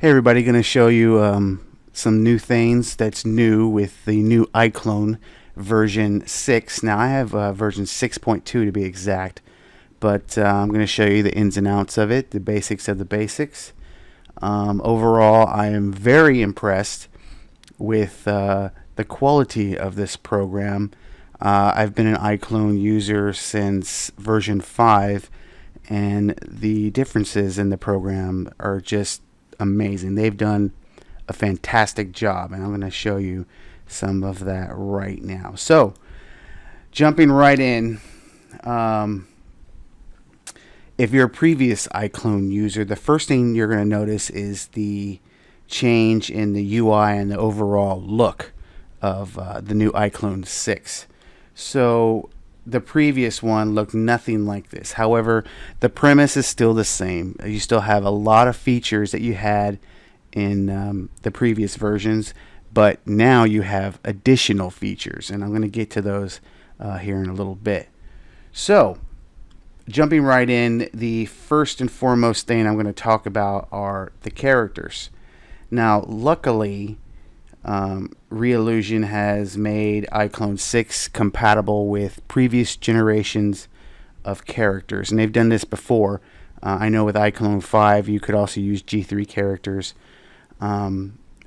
Hey everybody, going to show you some new things that's new with the new iClone version 6. Now I have version 6.2 to be exact, but I'm going to show you the ins and outs of it, the basics of the basics. Overall, I am very impressed with the quality of this program. I've been an iClone user since version 5, and the differences in the program are just amazing. They've done a fantastic job, and I'm going to show you some of that right now. So, jumping right in, um, if you're a previous iClone user, the first thing you're going to notice is the change in the UI and the overall look of the new iClone 6. So the previous one looked nothing like this. However, the premise is still the same. You still have a lot of features that you had in the previous versions, but now you have additional features, and I'm going to get to those here in a little bit. So, jumping right in, the first and foremost thing I'm going to talk about are the characters. Now, luckily, Reillusion has made iClone6 compatible with previous generations of characters, and they've done this before. I know with iClone5 you could also use G3 characters.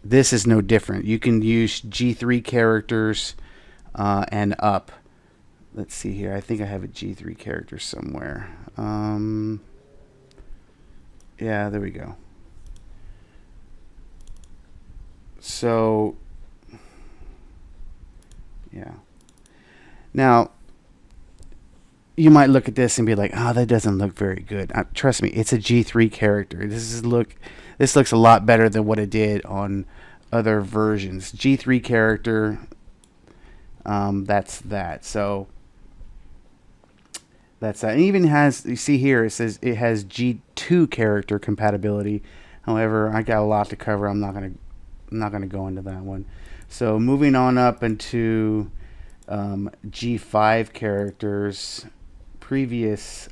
This is no different. You can use G3 characters and up. Let's see here. I think I have a G3 character somewhere. Yeah, there we go. So, yeah. Now, you might look at this and be like, "Oh, that doesn't look very good." Trust me, it's a G3 character. This looks a lot better than what it did on other versions. G3 character. That's that. So that's that. It even has, you see here, it says it has G2 character compatibility. However, I got a lot to cover. I'm not gonna go into that one. So moving on up into G5 characters, previous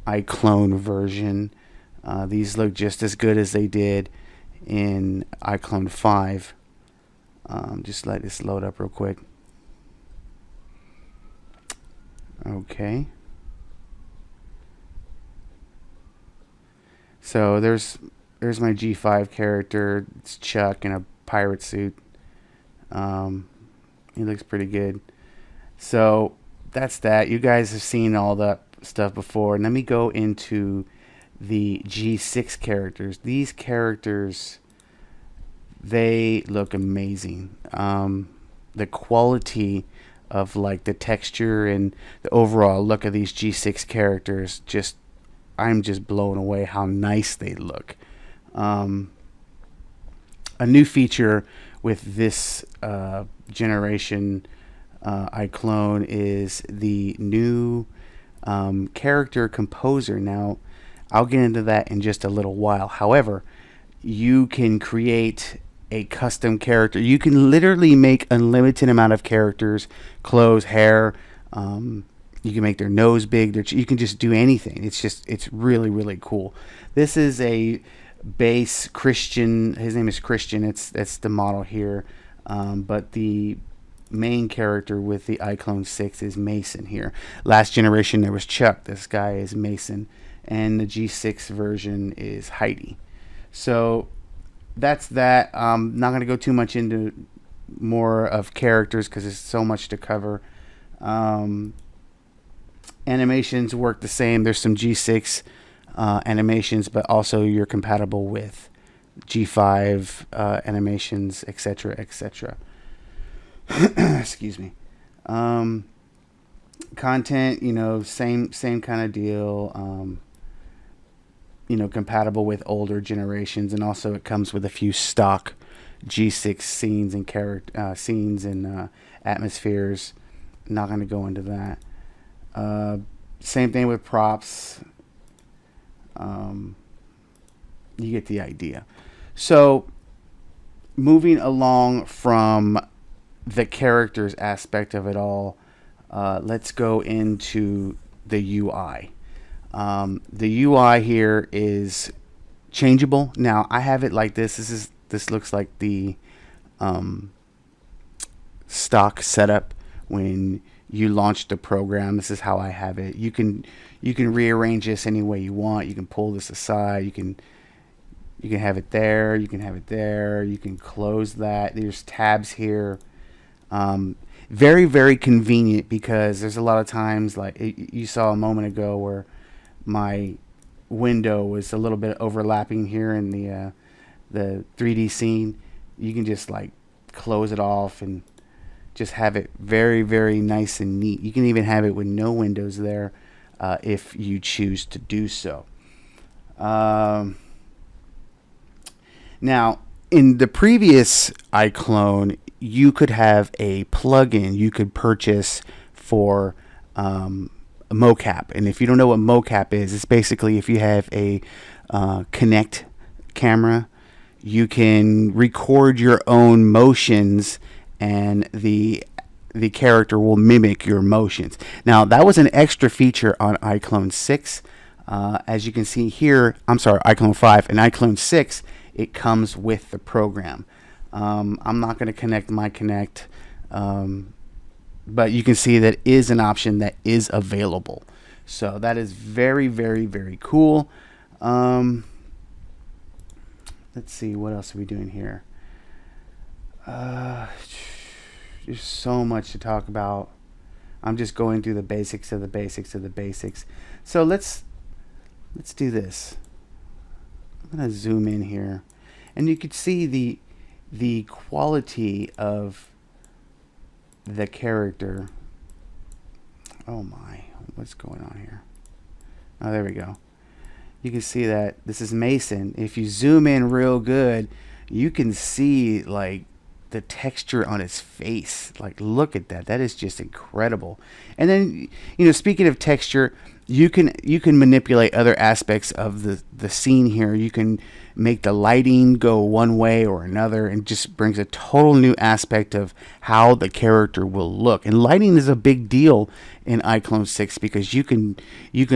iClone version. These look just as good as they did in iClone 5. Just let this load up real quick. Okay. So there's my G5 character. It's Chuck in a pirate suit. He looks pretty good. So that's that. You guys have seen all that stuff before. And let me go into the G6 characters. These characters, they look amazing. The quality of like the texture and the overall look of these G6 characters, I'm just blown away how nice they look. A new feature with this generation iClone is the new character composer. Now, I'll get into that in just a little while. However, you can create a custom character. You can literally make unlimited amount of characters, clothes, hair. You can make their nose big. You can just do anything. It's really, really cool. This is a base Christian. His name is Christian. That's the model here. But the main character with the iClone6 is Mason here. Last generation there was Chuck. This guy is Mason. And the G6 version is Heidi. So that's that. Not going to go too much into more of characters because there's so much to cover. Animations work the same. There's some G6 animations, but also you're compatible with G5 animations, etc., etc. Excuse me. Content, same kind of deal. Compatible with older generations, and also it comes with a few stock G6 scenes and scenes and atmospheres. Not going to go into that. Same thing with props. You get the idea. So, moving along from the characters aspect of it all, let's go into the UI. The UI here is changeable. Now I have it like this. This looks like the um, stock setup when you launch the program. This is how I have it. You can rearrange this any way you want. You can pull this aside. You can have it there. You can have it there. You can close that. There's tabs here. Um, Very very convenient because there's a lot of times like you saw a moment ago where my window was a little bit overlapping here in the 3D scene. You can just like close it off and just have it very very nice and neat. You can even have it with no windows there if you choose to do so. Um, Now, in the previous iClone, you could have a plugin you could purchase for a mocap. And if you don't know what mocap is, it's basically if you have a Kinect camera, you can record your own motions, and the character will mimic your motions. Now, that was an extra feature on iClone 6. As you can see here, I'm sorry, iClone 5 and iClone 6, it comes with the program. I'm not going to connect my Kinect, but you can see that is an option that is available. So that is very, very, very cool. Um, let's see, what else are we doing here? Uh, there's so much to talk about. I'm just going through the basics of the basics of the basics. So let's do this. I'm gonna zoom in here, and you could see the quality of the character. Oh my, what's going on here? Oh, there we go. You can see that this is Mason. If you zoom in real good, you can see like the texture on his face. Like, look at that. That is just incredible. And then, speaking of texture, you can manipulate other aspects of the scene here. You can make the lighting go one way or another, and just brings a total new aspect of how the character will look. And lighting is a big deal in iClone 6 because you can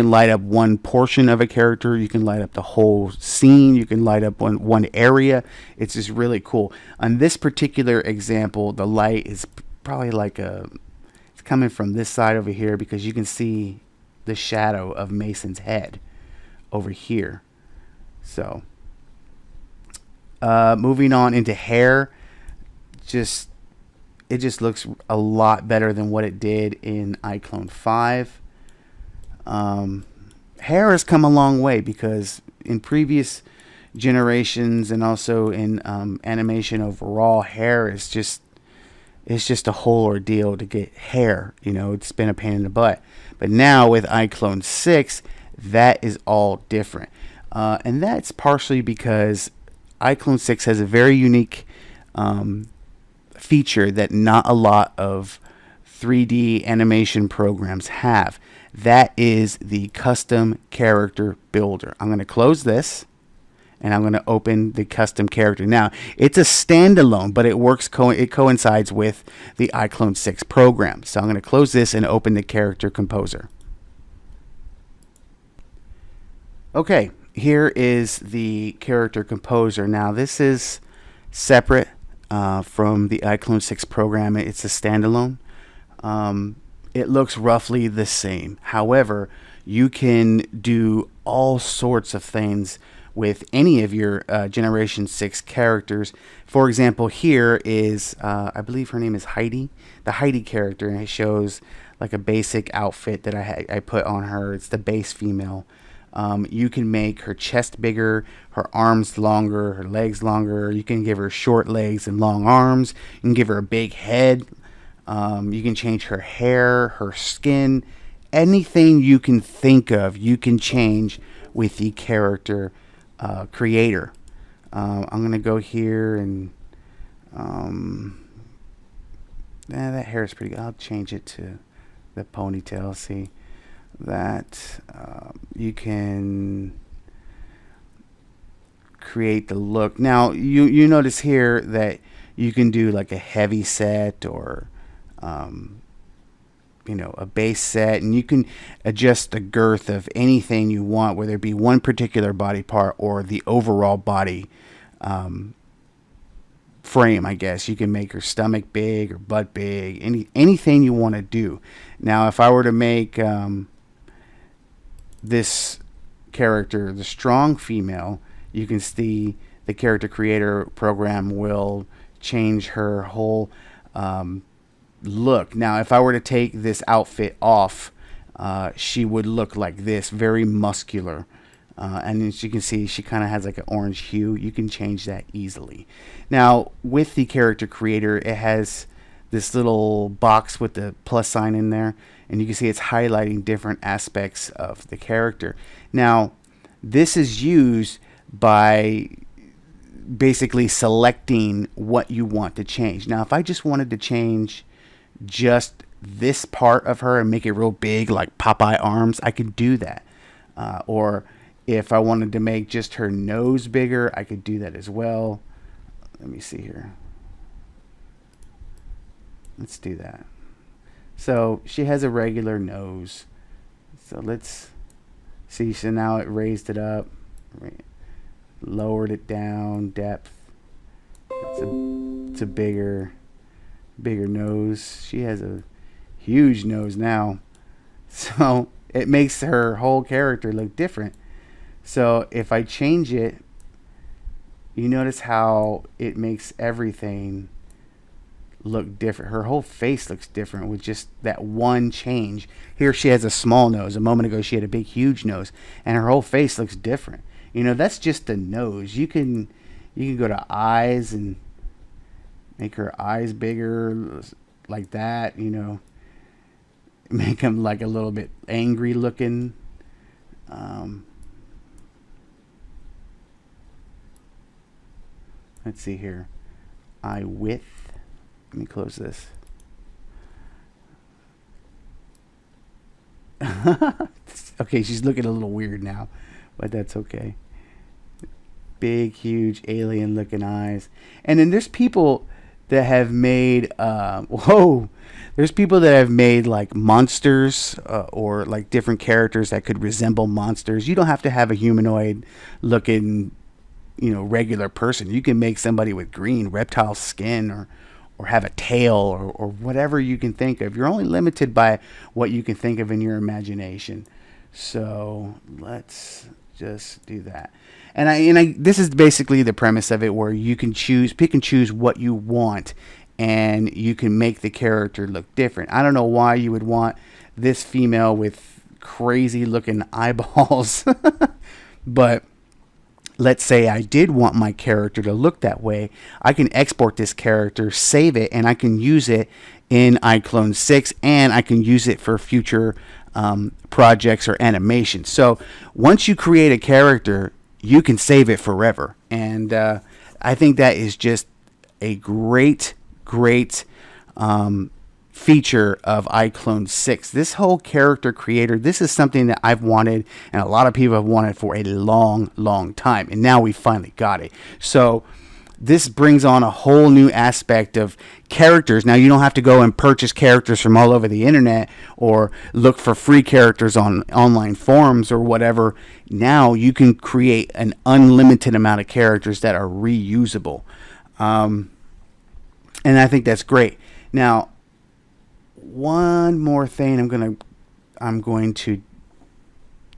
light up one portion of a character, you can light up the whole scene, you can light up one area. It's just really cool. On this particular example, the light is probably like it's coming from this side over here because you can see the shadow of Mason's head over here. So moving on into hair, it just looks a lot better than what it did in iClone 5. Hair has come a long way because in previous generations and also in animation overall, hair is just it's just a whole ordeal to get hair. It's been a pain in the butt. But now with iClone 6, that is all different. And that's partially because iClone 6 has a very unique feature that not a lot of 3D animation programs have. That is the custom character builder. I'm going to close this, and I'm going to open the custom character. Now, it's a standalone, but it works. It coincides with the iClone 6 program. So I'm going to close this and open the character composer. Okay, here is the character composer. Now, this is separate from the iClone 6 program. It's a standalone. It looks roughly the same. However, you can do all sorts of things with any of your Generation 6 characters. For example, here is, I believe her name is Heidi, the Heidi character, and it shows like a basic outfit that I put on her. It's the base female. You can make her chest bigger, her arms longer, her legs longer. You can give her short legs and long arms. You can give her a big head. You can change her hair, her skin. Anything you can think of, you can change with the character creator. I'm going to go here and that hair is pretty good. I'll change it to the ponytail. See that you can create the look. Now you notice here that you can do like a heavy set or a base set, and you can adjust the girth of anything you want, whether it be one particular body part or the overall body frame. I guess you can make her stomach big or butt big, anything you want to do. Now, if I were to make this character the strong female, you can see the character creator program will change her whole look. Now, if I were to take this outfit off, she would look like this, very muscular. And as you can see, she kind of has like an orange hue. You can change that easily. Now, with the character creator, it has this little box with the plus sign in there, and you can see it's highlighting different aspects of the character. Now, this is used by basically selecting what you want to change. Now, if I just wanted to change just this part of her and make it real big, like Popeye arms, I could do that. Or if I wanted to make just her nose bigger, I could do that as well. Let me see here. Let's do that. So she has a regular nose. So let's see. So now it raised it up, lowered it down, depth. It's a bigger nose. She has a huge nose now. So it makes her whole character look different. So if I change it, you notice how it makes everything look different. Her whole face looks different with just that one change. Here she has a small nose. A moment ago she had a big, huge nose, and her whole face looks different. That's just the nose. You can go to eyes and make her eyes bigger, like that. Make them like a little bit angry looking. Let's see here. Eye width. Let me close this. Okay, she's looking a little weird now, but that's okay. Big, huge, alien-looking eyes. And then there's people that have made, there's people that have made like monsters or like different characters that could resemble monsters. You don't have to have a humanoid-looking regular person. You can make somebody with green reptile skin or have a tail or whatever you can think of. You're only limited by what you can think of in your imagination. So let's just do that. And I this is basically the premise of it, where you can pick and choose what you want, and you can make the character look different. I don't know why you would want this female with crazy looking eyeballs, but let's say I did want my character to look that way. I can export this character, save it, and I can use it in iClone6, and I can use it for future projects or animations. So once you create a character, you can save it forever. And I think that is just a great feature of iClone6. This whole character creator, this is something that I've wanted, and a lot of people have wanted for a long time, and now we finally got it. So this brings on a whole new aspect of characters. Now you don't have to go and purchase characters from all over the internet or look for free characters on online forums or whatever. Now you can create an unlimited amount of characters that are reusable, and I think that's great. Now, one more thing I'm going to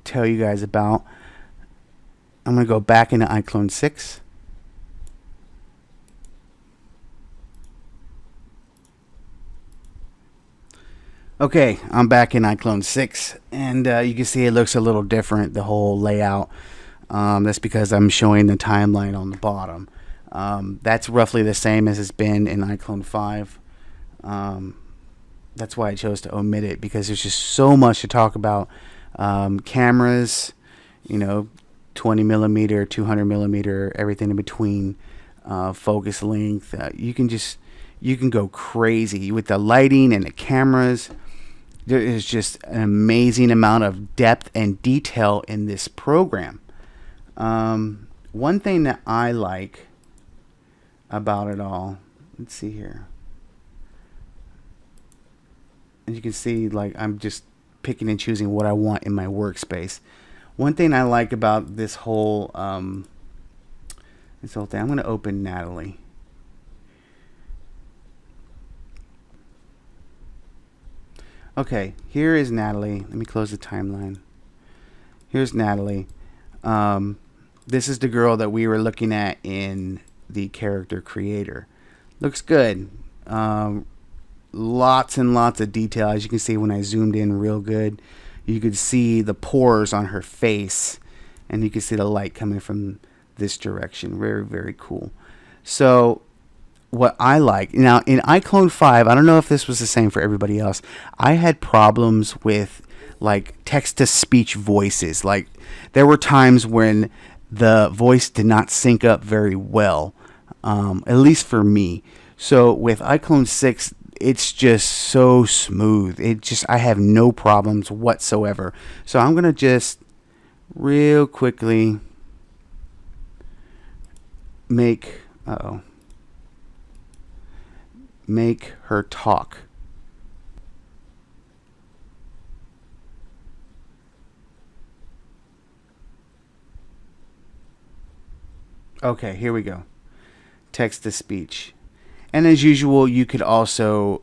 tell you guys about. I'm going to go back into iClone6. Okay, I'm back in iClone6, and you can see it looks a little different, the whole layout. That's because I'm showing the timeline on the bottom. That's roughly the same as it's been in iClone5. That's why I chose to omit it, because there's just so much to talk about. Cameras, 20 millimeter, 200 millimeter, everything in between, focus length. You can go crazy with the lighting and the cameras. There is just an amazing amount of depth and detail in this program. One thing that I like about it all, let's see here. as you can see, like I'm just picking and choosing what I want in my workspace. One thing I like about this whole thing, I'm going to open Natalie. Okay, here is Natalie. Let me close the timeline. Here's Natalie. This is the girl that we were looking at in the character creator. Looks good. Lots and lots of detail. As you can see when I zoomed in real good, you could see the pores on her face, and you can see the light coming from this direction. Very, very cool. So what I like now in iClone 5, I don't know if this was the same for everybody else. I had problems with like text to speech voices. Like there were times when the voice did not sync up very well, at least for me. So with iClone 6, it's just so smooth. I have no problems whatsoever. So I'm gonna just real quickly make make her talk. Okay, here we go. Text to speech. And as usual, you could also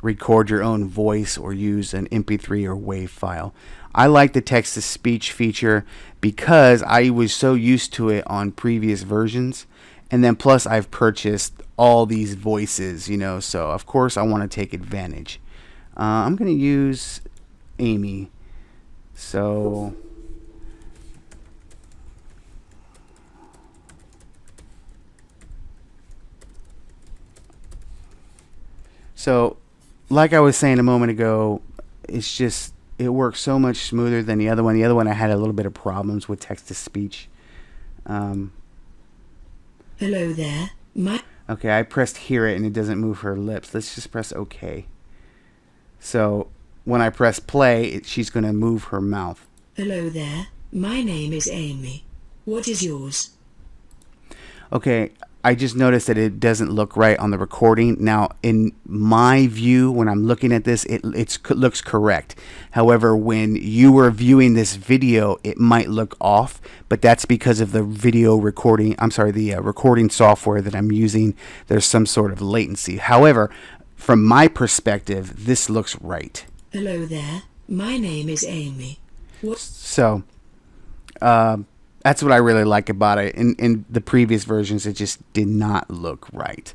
record your own voice or use an MP3 or WAV file. I like the text to speech feature because I was so used to it on previous versions. And then plus I've purchased all these voices, so of course I want to take advantage. I'm going to use Amy. So like I was saying a moment ago, it works so much smoother than the other one. The other one I had a little bit of problems with text to speech. Hello there. Okay, I pressed hear it and it doesn't move her lips. Let's just press OK. So when I press play, she's going to move her mouth. Hello there. My name is Amy. What is yours? Okay, I just noticed that it doesn't look right on the recording. Now, in my view, when I'm looking at this, it looks correct. However, when you were viewing this video, it might look off, but that's because of the recording software that I'm using. There's some sort of latency. However, from my perspective, this looks right. Hello there. My name is Amy. What? So, that's what I really like about it. In the previous versions, it just did not look right.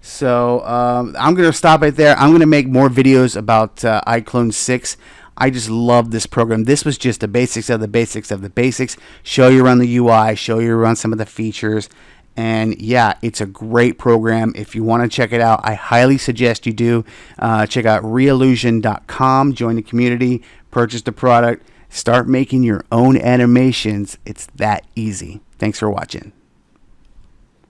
So I'm going to stop it there. I'm going to make more videos about iClone6. I just love this program. This was just the basics of the basics of the basics. Show you around the UI, show you around some of the features. And yeah, it's a great program. If you want to check it out, I highly suggest you do. Check out reallusion.com, join the community, purchase the product. Start making your own animations. It's that easy. Thanks for watching.